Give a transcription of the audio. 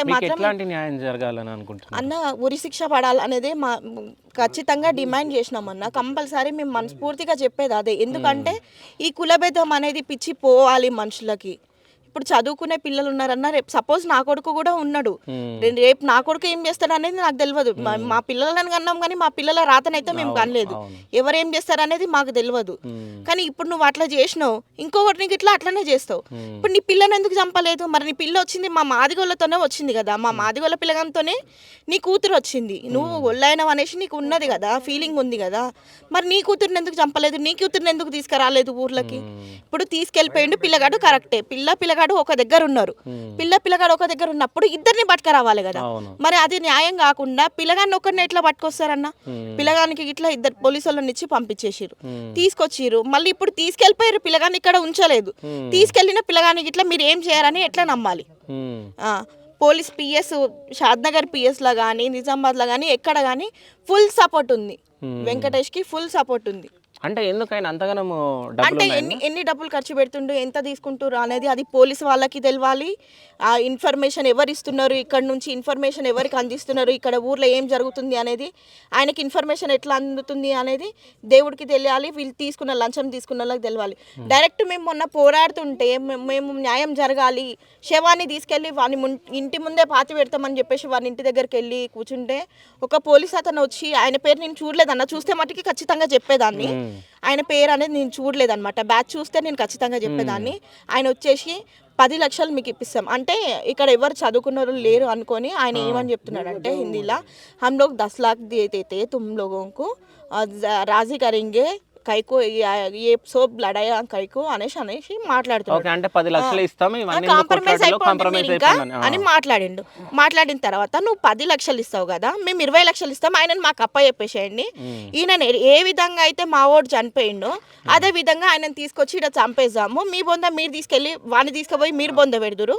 మీకు మాత్రం ఎట్లాంటి న్యాయం జరగాలని అనుకుంటున్నారు? అన్న ఉరి శిక్ష పడాలనేదే మా ఖచ్చితంగా డిమాండ్ చేసినామన్న. కంపల్సరీ మేము మనస్ఫూర్తిగా చెప్పేది అదే. ఎందుకంటే ఈ కులభేదం అనేది పిచ్చి పోవాలి మనుషులకి. ఇప్పుడు చదువుకునే పిల్లలు ఉన్నారన్న, రేపు సపోజ్ నా కొడుకు కూడా ఉన్నాడు, రేపు నా కొడుకు ఏం చేస్తాడు అనేది నాకు తెలియదు. మా పిల్లలను కన్నాం కానీ మా పిల్లల రాతనైతే మేము కనలేదు. ఎవరేం చేస్తారు అనేది మాకు తెలియదు. కానీ ఇప్పుడు నువ్వు అట్లా చేసినావు, ఇంకొకటి నీకు ఇట్లా అట్లనే చేస్తావు. ఇప్పుడు నీ పిల్లని ఎందుకు చంపలేదు? మరి నీ పిల్ల వచ్చింది మా మాదిగోళ్ళతోనే వచ్చింది కదా, మా మాదిగోళ్ళ పిల్లగానితోనే నీ కూతురు వచ్చింది. నువ్వు ఒళ్ళైనవు అనేసి నీకు ఉన్నది కదా, ఫీలింగ్ ఉంది కదా, మరి నీ కూతురుని ఎందుకు చంపలేదు? నీ కూతురుని ఎందుకు తీసుకురాలేదు ఊర్లకి? ఇప్పుడు తీసుకెళ్ళిపోయిండు పిల్లగాడు, కరెక్టే. పిల్లగాడు ఒక దగ్గర ఉన్నారు, పిల్లగాడు ఒక దగ్గర ఉన్నప్పుడు ఇద్దరిని పట్టుకురావాలి కదా. మరి అది న్యాయం కాకుండా పిల్లగాన్ని ఒకరిని ఎట్లా పట్టుకొస్తారన్న? పిల్లగానికి ఇట్లా ఇద్దరు పోలీసు వాళ్ళని ఇచ్చి పంపించేసిరు, తీసుకొచ్చిరు. మళ్ళీ ఇప్పుడు తీసుకెళ్ళిపోయారు, పిల్లగాన్ని ఇక్కడ ఉంచలేదు. తీసుకెళ్లిన పిల్లగానికి ఇట్లా మీరు ఏం చేయారని ఎట్లా నమ్మాలి? పోలీస్ పిఎస్ షాద్నగర్ పిఎస్లో కానీ నిజామాబాద్లో కానీ ఎక్కడ కానీ ఫుల్ సపోర్ట్ ఉంది, వెంకటేష్కి ఫుల్ సపోర్ట్ ఉంది. అంటే ఎందుకైనా అంతగానో అంటే ఎన్ని డబ్బులు ఖర్చు పెడుతుండ్రు, ఎంత తీసుకుంటారు అనేది అది పోలీసు వాళ్ళకి తెలియాలి. ఆ ఇన్ఫర్మేషన్ ఎవరు ఇస్తున్నారు, ఇక్కడ నుంచి ఇన్ఫర్మేషన్ ఎవరికి అందిస్తున్నారు, ఇక్కడ ఊర్లో ఏం జరుగుతుంది అనేది, ఆయనకి ఇన్ఫర్మేషన్ ఎట్లా అందుతుంది అనేది దేవుడికి తెలియాలి. వీళ్ళు లంచం తీసుకున్న వాళ్ళకి తెలియాలి. డైరెక్ట్ మేము మొన్న పోరాడుతుంటే మేము న్యాయం జరగాలి, శవాన్ని తీసుకెళ్ళి వాని ఇంటి ముందే పాతి పెడతామని చెప్పేసి వాని ఇంటి దగ్గరికి వెళ్ళి కూర్చుంటే ఒక పోలీస్ అతను వచ్చి, ఆయన పేరు నేను చూడలేదన్న, చూస్తే మటుకి ఖచ్చితంగా చెప్పేదాన్ని. ఆయన పేరు అనేది నేను చూడలేదన్నమాట, బ్యాచ్ చూస్తే నేను ఖచ్చితంగా చెప్పేదాన్ని. ఆయన వచ్చేసి 10 లక్షలు మీకు ఇప్పిస్తాం అంటే, ఇక్కడ ఎవరు చదువుకున్న లేరు అనుకొని ఆయన ఏమని చెప్తున్నాడంటే హిందీలో, हम लोग 10 लाख देते थे तुम लोगों को, राजी करेंगे కైకు ఏ సోప్ లడాయా కైకు అనేసి మాట్లాడుతున్నాడు. అంటే 10 లక్షలు ఇస్తాం కాంప్రమైజ్ అయిపోయింది ఇంకా అని మాట్లాడిండు. మాట్లాడిన తర్వాత నువ్వు 10 లక్షలు ఇస్తావు కదా, మేము 20 లక్షలు ఇస్తాం, ఆయనను మాకు అప్ప చెప్పేసేయండి. ఈయన ఏ విధంగా అయితే మా ఓడు చనిపోయిండో అదే విధంగా ఆయనను తీసుకొచ్చి ఇక్కడ చంపేద్దాము, మీ బొంద మీరు తీసుకెళ్ళి వాడిని తీసుకుపోయి మీరు బొంద పెడుదురు,